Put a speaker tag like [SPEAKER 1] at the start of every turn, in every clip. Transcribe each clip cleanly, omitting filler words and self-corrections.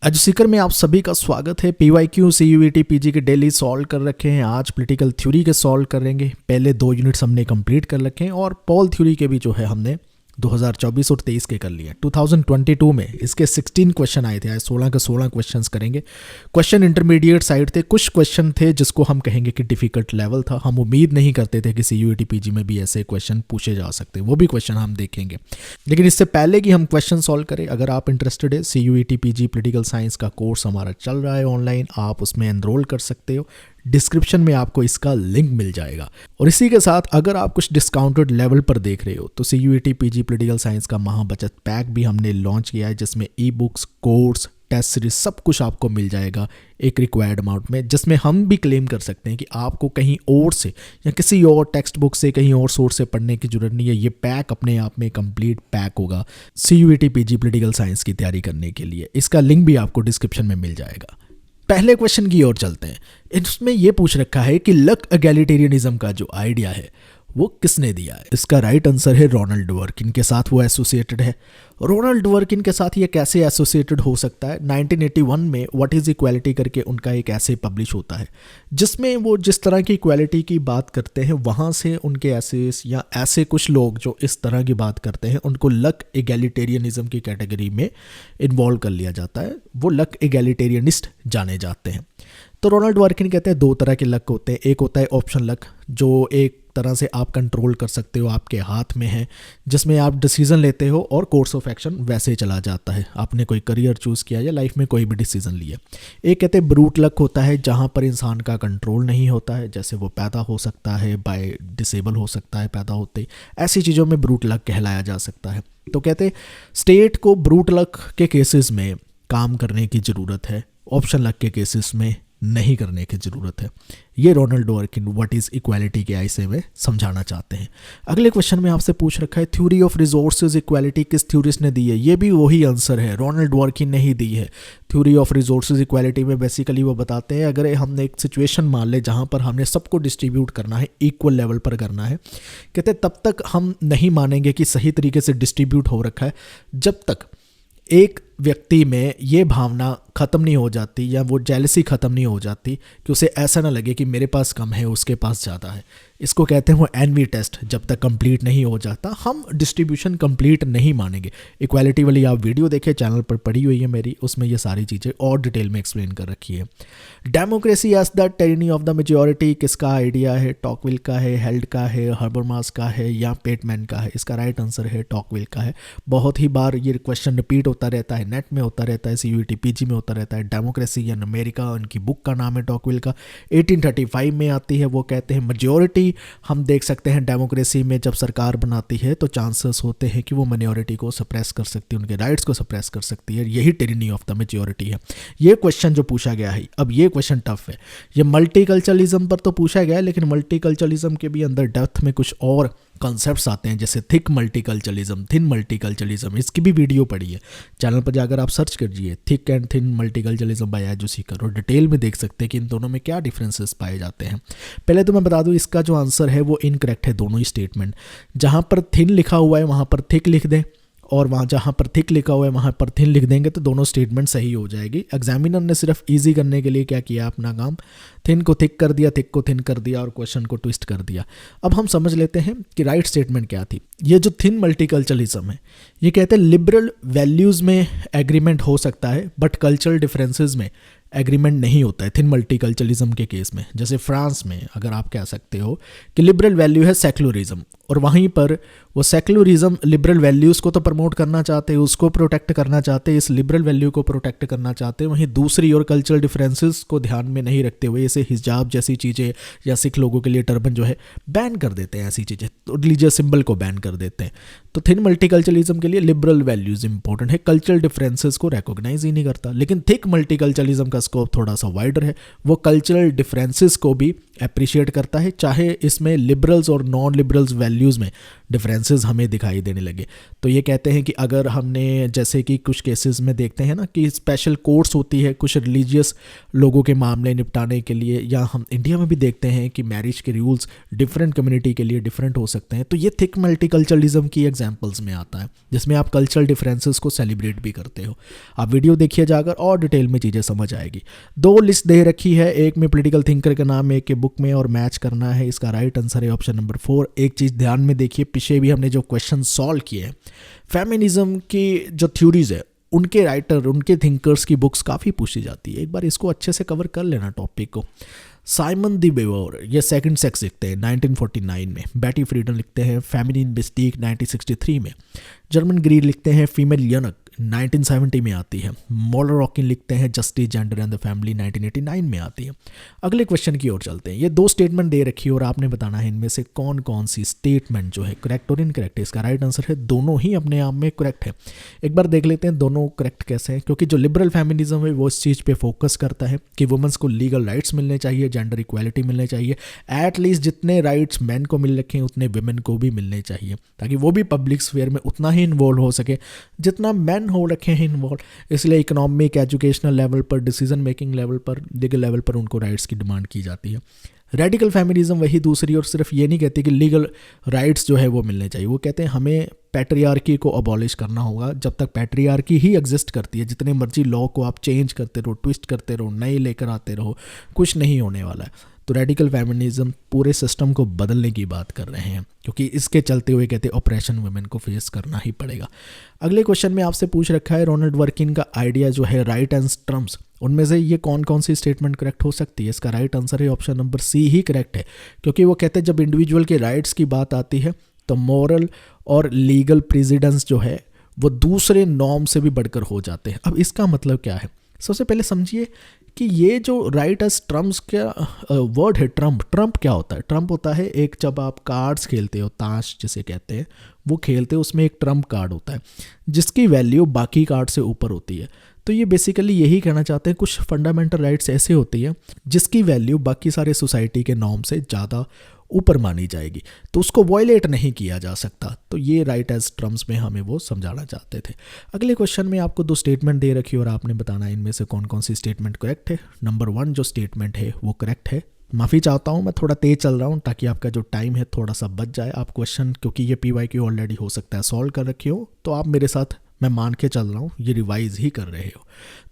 [SPEAKER 1] एजुसीकर में आप सभी का स्वागत है। PYQ CUET PG के डेली सॉल्व कर रखे हैं। आज पॉलिटिकल थ्योरी के सॉल्व करेंगे। पहले 2 यूनिट्स हमने कंप्लीट कर रखे हैं और पोल थ्योरी के भी जो है हमने 2024 और 23 के कर लिए। 2022 में इसके 16 क्वेश्चन आए थे। आज 16 के 16 क्वेश्चंस करेंगे। क्वेश्चन इंटरमीडिएट साइड थे। कुछ क्वेश्चन थे जिसको हम कहेंगे कि डिफिकल्ट लेवल था। हम उम्मीद नहीं करते थे कि CUET PG में भी ऐसे क्वेश्चन पूछे जा सकते, वो भी क्वेश्चन हम देखेंगे। लेकिन इससे पहले कि हम क्वेश्चन सॉल्व करें, अगर आप इंटरेस्टेड है, CUET PG पॉलिटिकल साइंस का कोर्स हमारा चल रहा है ऑनलाइन, आप उसमें एनरोल कर सकते हो। डिस्क्रिप्शन में आपको इसका लिंक मिल जाएगा। और इसी के साथ अगर आप कुछ डिस्काउंटेड लेवल पर देख रहे हो तो CUET PG पॉलिटिकल साइंस का महाबचत पैक भी हमने लॉन्च किया है, जिसमें e books, course, test series सब कुछ आपको मिल जाएगा एक रिक्वायर्ड अमाउंट में, जिसमें हम भी क्लेम कर सकते हैं कि आपको कहीं और से या किसी और टेक्स्ट बुक से, कहीं और सोर्स से पढ़ने की जरूरत नहीं है। ये पैक अपने आप में कंप्लीट पैक होगा CUET PG पॉलिटिकल साइंस की तैयारी करने के लिए। इसका लिंक भी आपको डिस्क्रिप्शन में मिल जाएगा। पहले क्वेश्चन की ओर चलते हैं। इसमें यह पूछ रखा है कि लक एगैलिटेरियनिज्म का जो आइडिया है वो किसने दिया है। इसका राइट आंसर है रोनाल्ड डवर्किन के साथ वो एसोसिएटेड है। रोनाल्ड डवर्किन के साथ ये कैसे एसोसिएटेड हो सकता है? 1981 में व्हाट इज़ इक्वालिटी करके उनका एक ऐसे पब्लिश होता है, जिसमें वो जिस तरह की इक्वालिटी की बात करते हैं वहाँ से उनके एसेस या ऐसे कुछ लोग जो इस तरह की बात करते हैं उनको लक एगैलिटेरियनिज्म की कैटेगरी में इन्वॉल्व कर लिया जाता है। वो लक एगैलिटेरियनिस्ट जाने जाते हैं। तो रोनाल्ड डवर्किन कहते हैं 2 तरह के लक होते हैं। एक होता है ऑप्शन लक, जो एक तरह से आप कंट्रोल कर सकते हो, आपके हाथ में है, जिसमें आप डिसीजन लेते हो और कोर्स ऑफ एक्शन वैसे चला जाता है। आपने कोई करियर चूज़ किया या लाइफ में कोई भी डिसीजन लिया। एक कहते हैं ब्रूट लक होता है, जहाँ पर इंसान का कंट्रोल नहीं होता है, जैसे वो पैदा हो सकता है, बाय डिसेबल हो सकता है पैदा होते ही। ऐसी चीज़ों में ब्रूट लक कहलाया जा सकता है। तो कहते हैं स्टेट को ब्रूट लक के केसेस में काम करने की ज़रूरत है, ऑप्शन लक के केसेस में नहीं करने की ज़रूरत है। ये रोनाल्ड डवर्किन व्हाट इज़ इक्वालिटी के ऐसे में समझाना चाहते हैं। अगले क्वेश्चन में आपसे पूछ रखा है थ्योरी ऑफ रिसोर्सेज इक्वालिटी किस थ्योरिस्ट ने दी है। ये भी वही आंसर है, रोनाल्ड डवर्किन ने ही दी है। थ्योरी ऑफ रिसोर्सेज इक्वालिटी में बेसिकली वो बताते हैं अगर हमने एक सिचुएशन मान ले जहाँ पर हमने सबको डिस्ट्रीब्यूट करना है, इक्वल लेवल पर करना है, कहते तब तक हम नहीं मानेंगे कि सही तरीके से डिस्ट्रीब्यूट हो रखा है जब तक एक व्यक्ति में ये भावना ख़त्म नहीं हो जाती या वो जेलसी ख़त्म नहीं हो जाती कि उसे ऐसा ना लगे कि मेरे पास कम है उसके पास ज़्यादा है। इसको कहते हैं वो एनवी टेस्ट। जब तक कंप्लीट नहीं हो जाता हम डिस्ट्रीब्यूशन कंप्लीट नहीं मानेंगे। इक्वालिटी वाली आप वीडियो देखें, चैनल पर पड़ी हुई है मेरी, उसमें ये सारी चीज़ें और डिटेल में एक्सप्लेन कर रखी है। Democracy as the tyranny of the majority किसका आइडिया है? टॉकविल का है, हेल्ड का है, हर्बरमास का है या पेटमैन का है? इसका राइट आंसर है टॉकविल का है। बहुत ही बार ये क्वेश्चन रिपीट होता रहता है, नेट में होता रहता है, CUET PG में होता रहता है। डेमोक्रेसी इन अमेरिका, उनकी बुक का नाम है टॉकविल का, 1835 में आती है। वो कहते हैं मेजॉरिटी हम देख सकते हैं डेमोक्रेसी में जब सरकार बनाती है तो चांसेस होते हैं कि वो माइनॉरिटी को सप्रेस कर सकती है, उनके राइट्स को सप्रेस कर सकती है। यही टायरनी ऑफ द मेजॉरिटी है। ये क्वेश्चन जो पूछा गया है, अब ये क्वेश्चन टफ है। ये मल्टीकल्चरलिज्म पर तो पूछा गया है, लेकिन मल्टीकल्चरलिज्म के भी अंदर डेप्थ में कुछ और कॉन्सेप्ट्स आते हैं, जैसे थिक मल्टीकल्चरलिज्म, थिन मल्टीकल्चरलिज्म। इसकी भी वीडियो पड़ी है, चैनल पर जाकर आप सर्च कीजिए thick and thin multiculturalism by एजुसीकर, और डिटेल में देख सकते हैं कि इन दोनों में क्या डिफरेंसेस पाए जाते हैं। पहले तो मैं बता दूं इसका जो आंसर है वो इनकरेक्ट है, दोनों ही स्टेटमेंट। जहाँ पर थिन लिखा हुआ है वहाँ पर थिक लिख दें, और वहाँ जहाँ पर थिक लिखा हुआ है वहाँ पर थिन लिख देंगे तो दोनों स्टेटमेंट सही हो जाएगी। एग्जामिनर ने सिर्फ इजी करने के लिए क्या किया, अपना काम थिन को थिक कर दिया, थिक को थिन कर दिया और क्वेश्चन को ट्विस्ट कर दिया। अब हम समझ लेते हैं कि राइट स्टेटमेंट क्या थी। ये जो थिन मल्टीकल्चरलिज्म है, ये कहते हैं लिबरल वैल्यूज़ में एग्रीमेंट हो सकता है बट कल्चरल डिफरेंसेस में एग्रीमेंट नहीं होता है थिन मल्टीकल्चरलिज्म के केस में। जैसे फ्रांस में अगर आप कह सकते हो कि लिबरल वैल्यू है सेक्युलरिज्म, और वहीं पर वो सेक्युलरिज्म लिबरल वैल्यूज़ को तो प्रमोट करना चाहते हैं, उसको प्रोटेक्ट करना चाहते हैं, इस लिबरल वैल्यू को प्रोटेक्ट करना चाहते हैं। वहीं दूसरी और कल्चरल डिफरेंसेस को ध्यान में नहीं रखते हुए जैसे हिजाब जैसी चीज़ें या सिख लोगों के लिए टर्बन जो है बैन कर देते हैं, ऐसी चीज़ें तो रिलीजियस सिंबल को बैन कर देते हैं। तो थिन मल्टीकल्चरलिज्म के लिए लिबरल वैल्यूज़ इंपॉर्टेंट है, कल्चरल डिफरेंसेस को रिकॉग्नाइज ही नहीं करता। लेकिन थिक मल्टीकल्चरलिज्म का स्कोप थोड़ा सा वाइडर है, वो कल्चरल डिफरेंसेस को भी अप्रिशिएट करता है, चाहे इसमें लिबरल्स और नॉन लिबरल्स वैल्यूज़ में डिफरेंसेस हमें दिखाई देने लगे। तो ये कहते हैं कि अगर हमने जैसे कि कुछ केसेस में देखते हैं ना कि स्पेशल कोर्ट्स होती है कुछ रिलीजियस लोगों के मामले निपटाने के लिए, या हम इंडिया में भी देखते हैं कि मैरिज के रूल्स डिफरेंट कम्युनिटी के लिए डिफरेंट हो सकते हैं। तो ये थिक मल्टीकल्चरलिज्म की एग्जांपल्स में आता है, जिसमें आप कल्चरल डिफरेंसेस को सेलिब्रेट भी करते हो। आप वीडियो देखिए जाकर और डिटेल में चीज़ें समझ आएगी। 2 लिस्ट दे रखी है, एक में पॉलिटिकल थिंकर का नाम, एक के बुक में, और मैच करना है। इसका राइट आंसर है ऑप्शन नंबर 4। एक चीज़ ध्यान में देखिए, पीछे भी हमने जो क्वेश्चन सॉल्व किए हैं, फेमिनिज्म की जो थ्योरीज है उनके राइटर, उनके थिंकर्स की बुक्स काफ़ी पूछी जाती है। एक बार इसको अच्छे से कवर कर लेना टॉपिक को। साइमन दी बेवर ये सेकंड सेक्स लिखते हैं 1949 में, बैटी फ्रीडन लिखते हैं फेमिनिन मिस्टीक 1963 में, जर्मन ग्रीड लिखते हैं फीमेल यनक 1970 में आती है, मॉलर रॉकिन लिखते हैं justice gender and the family 1989 में आती है। अगले क्वेश्चन की ओर चलते हैं। ये 2 स्टेटमेंट दे रखी है और आपने बताना है इनमें से कौन कौन सी स्टेटमेंट जो है करेक्ट और इनकरेक्ट है। इसका राइट आंसर है दोनों ही अपने आप में करेक्ट है। एक बार देख लेते हैं दोनों करेक्ट कैसे हैं, क्योंकि जो लिबरल फेमिनिज्म है वो इस चीज़ पे फोकस करता है कि वुमेंस को लीगल राइट्स मिलने चाहिए, जेंडर इक्वालिटी मिलने चाहिए, एटलीस्ट जितने राइट्स मैन को मिल रखे हैं उतने वुमेन को भी मिलने चाहिए, ताकि वो भी पब्लिक स्फीयर में उतना ही इन्वॉल्व हो सके जितना मैन हो रखे हैं इन्वॉल्व। इसलिए इकोनॉमिक, एजुकेशनल लेवल पर, डिसीजन मेकिंग लेवल पर, लीगल लेवल पर उनको राइट्स की डिमांड की जाती है। रेडिकल फेमिनिज्म वही दूसरी, और सिर्फ ये नहीं कहती कि लीगल राइट्स जो है वो मिलने चाहिए, वो कहते हैं हमें पैट्रियार्की को अबॉलिश करना होगा। जब तक पैट्रियार्की ही एग्जिस्ट करती है, जितने मर्जी लॉ को आप चेंज करते रहो, ट्विस्ट करते रहो, नए लेकर आते रहो, कुछ नहीं होने वाला है। तो रेडिकल फेमिनिज्म पूरे सिस्टम को बदलने की बात कर रहे हैं, क्योंकि इसके चलते हुए कहते हैं ऑपरेशन वुमेन को फेस करना ही पड़ेगा। अगले क्वेश्चन में आपसे पूछ रखा है रोनाल्ड वर्किन का आइडिया जो है राइट एंड ट्रम्प्स, उनमें से ये कौन कौन सी स्टेटमेंट करेक्ट हो सकती है। इसका राइट आंसर है ऑप्शन नंबर सी ही करेक्ट है, क्योंकि वो कहते हैं जब इंडिविजुअल के राइट्स की बात आती है तो मॉरल और लीगल प्रेसिडेंस जो है वो दूसरे नॉर्म से भी बढ़कर हो जाते हैं। अब इसका मतलब क्या है, सबसे पहले समझिए कि ये जो राइट एज ट्रम्प्स का वर्ड है, ट्रम्प क्या होता है। ट्रम्प होता है एक, जब आप कार्ड्स खेलते हो, ताश जिसे कहते हैं, वो खेलते हो, उसमें एक ट्रम्प कार्ड होता है जिसकी वैल्यू बाकी कार्ड से ऊपर होती है। तो ये बेसिकली यही कहना चाहते हैं, कुछ फंडामेंटल राइट्स ऐसे होती हैं जिसकी वैल्यू बाकी सारे सोसाइटी के नॉर्म से ज़्यादा ऊपर मानी जाएगी, तो उसको वॉयलेट नहीं किया जा सकता। तो ये राइट एज टर्म्स में हमें वो समझाना चाहते थे। अगले क्वेश्चन में आपको 2 स्टेटमेंट दे रखी और आपने बताना इनमें से कौन कौन सी स्टेटमेंट करेक्ट है। नंबर 1 जो स्टेटमेंट है वो करेक्ट है। माफ़ी चाहता हूँ, मैं थोड़ा तेज़ चल रहा हूँ ताकि आपका जो टाइम है थोड़ा सा बच जाए। आप क्वेश्चन, क्योंकि ये PYQ ऑलरेडी हो सकता है सॉल्व कर रखी हो, तो आप मेरे साथ, मैं मान के चल रहा हूँ, ये रिवाइज ही कर रहे हो।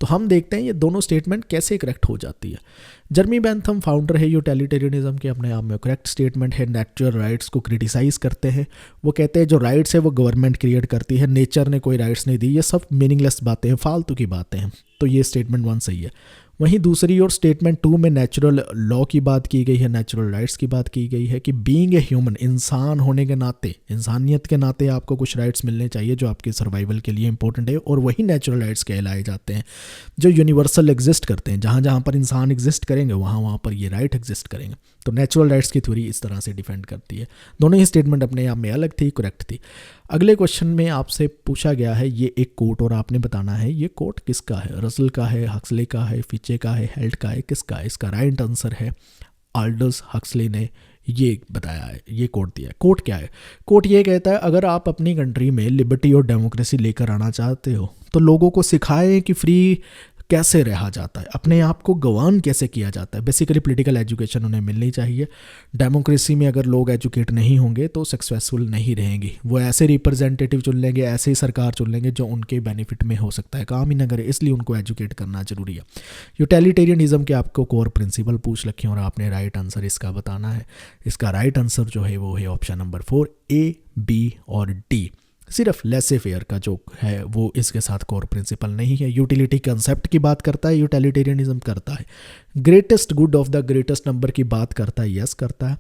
[SPEAKER 1] तो हम देखते हैं ये दोनों स्टेटमेंट कैसे करेक्ट हो जाती है। जर्मी बेंथम फाउंडर है यूटिलिटेरियनिज्म के, अपने आप में करेक्ट स्टेटमेंट है। नेचुरल राइट्स को क्रिटिसाइज़ करते हैं, वो कहते हैं जो राइट्स है वो गवर्नमेंट क्रिएट करती है, नेचर ने कोई राइट्स नहीं दी, ये सब मीनिंगलेस बातें हैं, फालतू की बातें हैं। तो ये स्टेटमेंट 1 सही है। वहीं दूसरी ओर स्टेटमेंट 2 में नेचुरल लॉ की बात की गई है, नेचुरल राइट्स की बात की गई है कि बीइंग ए ह्यूमन, इंसान होने के नाते, इंसानियत के नाते आपको कुछ राइट्स मिलने चाहिए जो आपके सर्वाइवल के लिए इंपॉर्टेंट है, और वही नेचुरल राइट्स कहलाए जाते हैं जो यूनिवर्सल एग्जिस्ट करते हैं। जहाँ जहाँ पर इंसान एग्जिस्ट करेंगे वहाँ वहाँ पर ये राइट एग्जिस्ट करेंगे। तो नेचुरल राइट्स की थ्योरी इस तरह से डिफेंड करती है। दोनों ही स्टेटमेंट अपने आप में अलग थी, करेक्ट थी। अगले क्वेश्चन में आपसे पूछा गया है ये एक कोट, और आपने बताना है ये कोट किसका है। रसल का है, हक्सले का है, फीचे का है, हेल्ट का है, किसका है। इसका राइट आंसर है आल्डस हक्सले ने ये बताया है, ये कोट दिया है। कोट क्या है? कोट ये कहता है अगर आप अपनी कंट्री में लिबर्टी और डेमोक्रेसी लेकर आना चाहते हो तो लोगों को सिखाएं कि फ्री कैसे रहा जाता है, अपने आप को गवर्न कैसे किया जाता है। बेसिकली पॉलिटिकल एजुकेशन उन्हें मिलनी चाहिए। डेमोक्रेसी में अगर लोग एजुकेट नहीं होंगे तो सक्सेसफुल नहीं रहेंगी। वो ऐसे रिप्रेजेंटेटिव चुन लेंगे, ऐसे ही सरकार चुन लेंगे जो उनके बेनिफिट में हो सकता है, काम ही ना करे। इसलिए उनको एजुकेट करना जरूरी है। यूटिलिटेरियनिज्म के आपको कोर प्रिंसिपल पूछ रखे और आपने राइट आंसर इसका बताना है। इसका राइट आंसर जो है वो है ऑप्शन नंबर 4, A, B और D। सिर्फ लेसे फेयर का जो है वो इसके साथ कोर प्रिंसिपल नहीं है। यूटिलिटी कंसेप्ट की बात करता है, यूटिलिटेरियनिज्म करता है। Greatest good of the greatest number की बात करता है, यस करता है।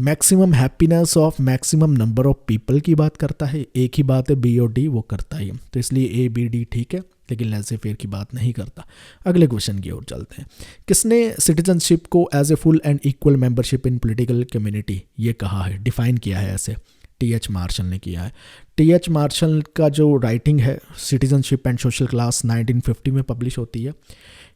[SPEAKER 1] Maximum happiness of maximum number of people की बात करता है, एक ही बात है B और D, वो करता है। तो इसलिए A, B, D ठीक है, लेकिन लेसे फेयर की बात नहीं करता। अगले क्वेश्चन की ओर चलते हैं। किसने सिटीजनशिप को as a full and equal membership in political community ये कहा है, डिफाइन किया है ऐसे? टी.एच. मार्शल ने किया है। टी.एच. मार्शल का जो राइटिंग है सिटीजनशिप एंड सोशल क्लास 1950 में पब्लिश होती है।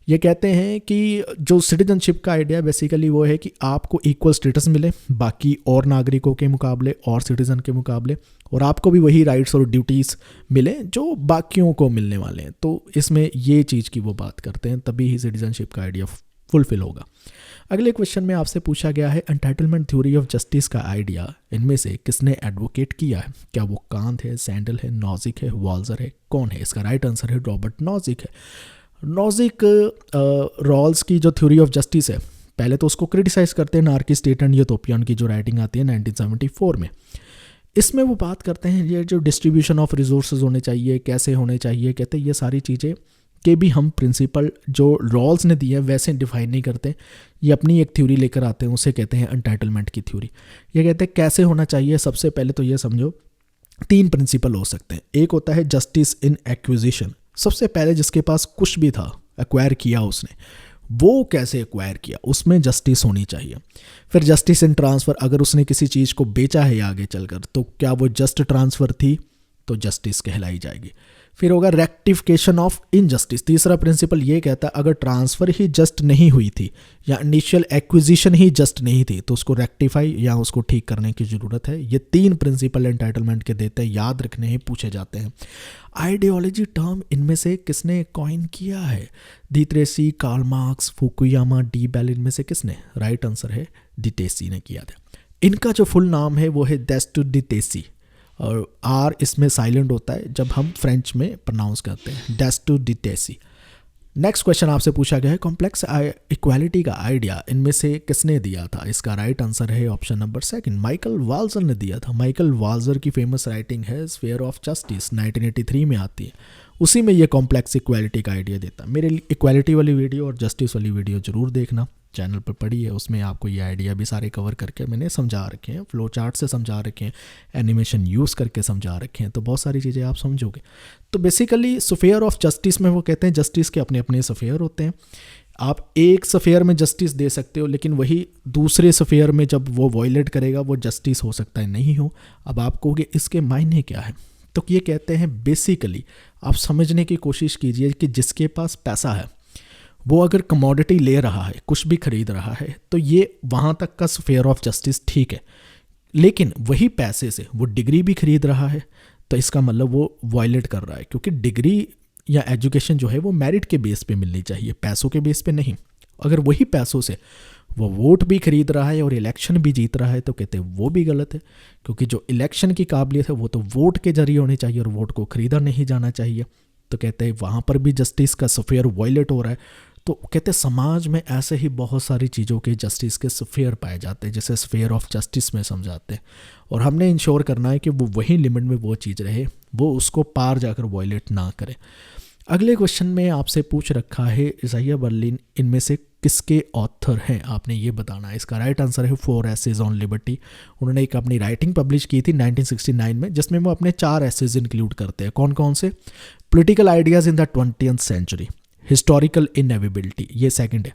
[SPEAKER 1] ये कहते हैं कि जो सिटीजनशिप का आइडिया बेसिकली वो है कि आपको इक्वल स्टेटस मिले बाकी और नागरिकों के मुकाबले और सिटीज़न के मुकाबले, और आपको भी वही राइट्स और ड्यूटीज़ मिले जो बाकियों को मिलने वाले हैं। तो इसमें ये चीज़ की वो बात करते हैं, तभी ही सिटीजनशिप का आइडिया फुलफिल होगा। अगले क्वेश्चन में आपसे पूछा गया है एंटाइटलमेंट थ्योरी ऑफ जस्टिस का आइडिया इनमें से किसने एडवोकेट किया है? क्या वो कांत है, सैंडल है, नॉजिक है, वाल्जर है? कौन है? इसका राइट आंसर है रॉबर्ट नॉजिक है। नॉजिक रॉल्स की जो थ्योरी ऑफ जस्टिस है, पहले तो उसको क्रिटिसाइज करते हैं नार्की स्टेट एंड यूटोपिया, उनकी जो राइटिंग आती है 1974 में। इसमें वो बात करते हैं ये जो डिस्ट्रीब्यूशन ऑफ रिसोर्सेज होने चाहिए, कैसे होने चाहिए, कहते हैं ये सारी चीज़ें के भी हम प्रिंसिपल जो रॉल्स ने दिए हैं वैसे डिफाइन नहीं करते, ये अपनी एक थ्योरी लेकर आते हैं, उसे कहते हैं एंटाइटलमेंट की थ्योरी। ये कहते हैं कैसे होना चाहिए। सबसे पहले तो ये समझो 3 प्रिंसिपल हो सकते हैं। एक होता है जस्टिस इन एक्विजिशन, सबसे पहले जिसके पास कुछ भी था एक्वायर किया उसने, वो कैसे एक्वायर किया उसमें जस्टिस होनी चाहिए। फिर जस्टिस इन ट्रांसफ़र, अगर उसने किसी चीज़ को बेचा है आगे चलकर तो क्या वो जस्ट ट्रांसफ़र थी, तो जस्टिस कहलाई जाएगी। फिर होगा रेक्टिफिकेशन ऑफ इनजस्टिस। तीसरा प्रिंसिपल ये कहता है अगर ट्रांसफ़र ही जस्ट नहीं हुई थी या इनिशियल एक्विजिशन ही जस्ट नहीं थी तो उसको रेक्टिफाई या उसको ठीक करने की ज़रूरत है। ये 3 प्रिंसिपल एंटाइटलमेंट के देते हैं, याद रखने ही पूछे जाते हैं। आइडियोलॉजी टर्म इनमें से किसने कॉइन किया है? De Tracy, Karl Marx, Fukuyama, D Bell, इनमें से किसने? राइट आंसर है डी ट्रेसी ने किया था। इनका जो फुल नाम है वो है डेस्टू डी ट्रेसी, और आर इसमें साइलेंट होता है जब हम फ्रेंच में प्रोनाउंस करते हैं, डेस्टू डी ट्रेसी। नेक्स्ट क्वेश्चन आपसे पूछा गया है कॉम्प्लेक्स इक्वालिटी का आइडिया इनमें से किसने दिया था? इसका राइट आंसर है ऑप्शन नंबर 2, माइकल वाल्जर ने दिया था। माइकल वाल्जर की फेमस राइटिंग है स्फीयर ऑफ जस्टिस, 1983 में आती है। उसी में ये कॉम्प्लेक्स इक्वालिटी का आइडिया देता है। मेरे इक्वालिटी वाली वीडियो और जस्टिस वाली वीडियो जरूर देखना, चैनल पर पड़ी है, उसमें आपको ये आइडिया भी सारे कवर करके मैंने समझा रखे हैं, फ्लो चार्ट से समझा रखे हैं, एनिमेशन यूज़ करके समझा रखे हैं, तो बहुत सारी चीज़ें आप समझोगे। तो बेसिकली स्फीयर ऑफ जस्टिस में वो कहते हैं जस्टिस के अपने अपने स्फीयर होते हैं। आप एक स्फीयर में जस्टिस दे सकते हो लेकिन वही दूसरे स्फीयर में जब वो वॉयलेट करेगा वो जस्टिस हो सकता है नहीं हो। अब आप कहोगे इसके मायने क्या है, तो ये कहते हैं बेसिकली आप समझने की कोशिश कीजिए कि जिसके पास पैसा है वो अगर कमोडिटी ले रहा है, कुछ भी खरीद रहा है, तो ये वहाँ तक का स्फीयर ऑफ जस्टिस ठीक है। लेकिन वही पैसे से वो डिग्री भी खरीद रहा है तो इसका मतलब वो वायलेट कर रहा है, क्योंकि डिग्री या एजुकेशन जो है वो मेरिट के बेस पे मिलनी चाहिए, पैसों के बेस पे नहीं। अगर वही पैसों से वो वोट भी खरीद रहा है और इलेक्शन भी जीत रहा है तो कहते हैं वो भी गलत है, क्योंकि जो इलेक्शन की काबिलियत है वो तो वोट के जरिए होनी चाहिए और वोट को खरीदा नहीं जाना चाहिए। तो कहते हैं वहाँ पर भी जस्टिस का स्फीयर वायलेट हो रहा है। तो कहते हैं समाज में ऐसे ही बहुत सारी चीज़ों के जस्टिस के स्फीयर पाए जाते हैं, जैसे स्फीयर ऑफ जस्टिस में समझाते हैं, और हमने इंश्योर करना है कि वो वही लिमिट में वो चीज़ रहे, वो उसको पार जाकर वायलेट ना करे। अगले क्वेश्चन में आपसे पूछ रखा है इज़ाइया बर्लिन इनमें से किसके ऑथर हैं, आपने ये बताना है। इसका राइट आंसर है 4 एसेज ऑन लिबर्टी। उन्होंने एक अपनी राइटिंग पब्लिश की थी 1969 में, जिसमें वो अपने 4 एसेज इंक्लूड करते हैं। कौन कौन से? Political ideas in the 20th century, historical inevitability, ये सेकंड है।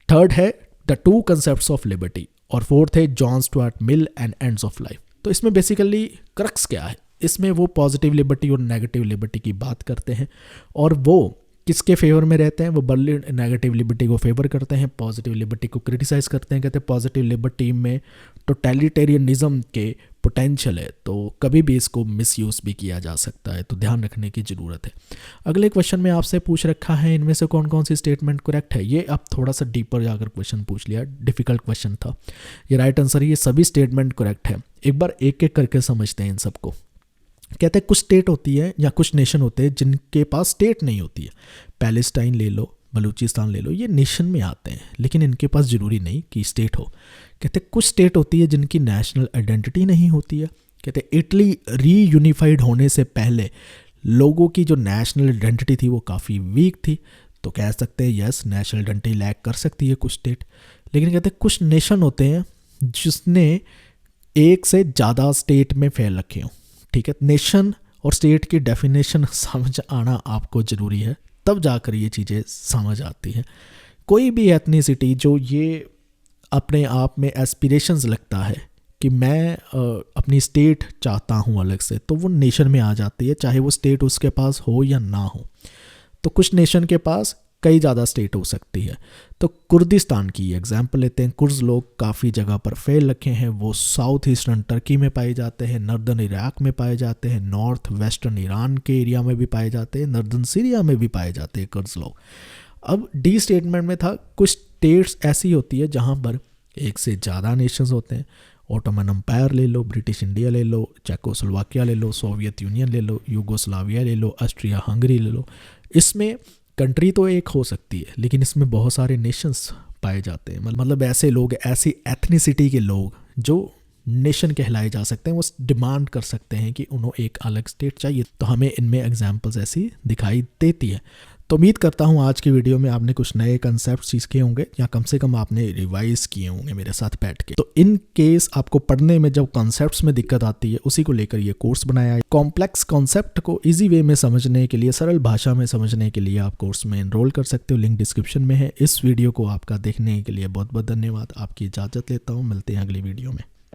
[SPEAKER 1] थर्ड है द 2 कंसेप्ट्स ऑफ लिबर्टी, और फोर्थ है John Stuart Mill and ends of life. तो इसमें बेसिकली क्रक्स क्या है, इसमें वो पॉजिटिव लिबर्टी और नेगेटिव लिबर्टी की बात करते हैं, और वो किसके फेवर में रहते हैं? वो बर्लिन नेगेटिव लिबर्टी को फेवर करते हैं, पॉजिटिव लिबर्टी को क्रिटिसाइज करते हैं। कहते हैं पॉजिटिव लिबर्टी में टोटलिटेरियनिज्म के पोटेंशियल है, तो कभी भी इसको मिसयूज़ भी किया जा सकता है, तो ध्यान रखने की ज़रूरत है। अगले क्वेश्चन में आपसे पूछ रखा है इनमें से कौन कौन सी स्टेटमेंट करेक्ट है। ये अब थोड़ा सा डीपर जाकर क्वेश्चन पूछ लिया, डिफिकल्ट क्वेश्चन था। ये राइट आंसर है, ये सभी स्टेटमेंट करेक्ट है। एक बार एक एक करके समझते हैं इन सबको। कहते हैं कुछ स्टेट होती है या कुछ नेशन होते हैं जिनके पास स्टेट नहीं होती है। पैलेस्टाइन ले लो, बलूचिस्तान ले लो, ये नेशन में आते हैं लेकिन इनके पास ज़रूरी नहीं कि स्टेट हो। कहते हैं कुछ स्टेट होती है जिनकी नेशनल आइडेंटिटी नहीं होती है। कहते हैं इटली रीयूनिफाइड होने से पहले लोगों की जो नेशनल आइडेंटिटी थी वो काफ़ी वीक थी, तो कह सकते हैं यस नेशनल आइडेंटिटी लैक कर सकती है कुछ स्टेट। लेकिन कहते हैं कुछ नेशन होते हैं जिसने एक से ज़्यादा स्टेट में फैल रखे हों। ठीक है, नेशन और स्टेट की डेफिनेशन समझ आना आपको ज़रूरी है, तब जाकर ये चीज़ें समझ आती हैं। कोई भी एथनिसिटी जो ये अपने आप में एस्पिरेशंस लगता है कि मैं अपनी स्टेट चाहता हूँ अलग से, तो वो नेशन में आ जाती है, चाहे वो स्टेट उसके पास हो या ना हो। तो कुछ नेशन के पास कई ज़्यादा स्टेट हो सकती है। तो कुर्दिस्तान की एग्जांपल लेते हैं। कुर्ज लोग काफ़ी जगह पर फैल रखे हैं। वो साउथ ईस्टर्न टर्की में पाए जाते हैं, नॉर्दर्न इराक में पाए जाते हैं, नॉर्थ वेस्टर्न ईरान के एरिया में भी पाए जाते हैं, नॉर्दर्न सीरिया में भी पाए जाते हैं कुर्ज लोग। अब डी स्टेटमेंट में था, कुछ स्टेट्स ऐसी होती है जहाँ पर एक से ज़्यादा नेशंस होते हैं। ओटोमन एम्पायर ले लो, ब्रिटिश इंडिया ले लो, चेकोस्लोवाकिया ले लो, सोवियत यूनियन ले लो, यूगोस्लाविया ले लो, ऑस्ट्रिया हंगरी ले लो। इसमें कंट्री तो एक हो सकती है, लेकिन इसमें बहुत सारे नेशंस पाए जाते हैं। मतलब ऐसे लोग, ऐसी एथनिसिटी के लोग जो नेशन कहलाए जा सकते हैं, वो डिमांड कर सकते हैं कि उन्हें एक अलग स्टेट चाहिए। तो हमें इनमें एग्जांपल्स ऐसी दिखाई देती है। तो उम्मीद करता हूँ आज की वीडियो में आपने कुछ नए कंसेप्ट सीखे होंगे, या कम से कम आपने रिवाइज किए होंगे मेरे साथ बैठ के। तो इन केस आपको पढ़ने में जब कॉन्सेप्ट्स में दिक्कत आती है, उसी को लेकर ये कोर्स बनाया है। कॉम्प्लेक्स कॉन्सेप्ट को इजी वे में समझने के लिए, सरल भाषा में समझने के लिए आप कोर्स में एनरोल कर सकते हो, लिंक डिस्क्रिप्शन में है। इस वीडियो को आपका देखने के लिए बहुत बहुत धन्यवाद। आपकी इजाज़त लेता हूँ, मिलते हैं अगली वीडियो में।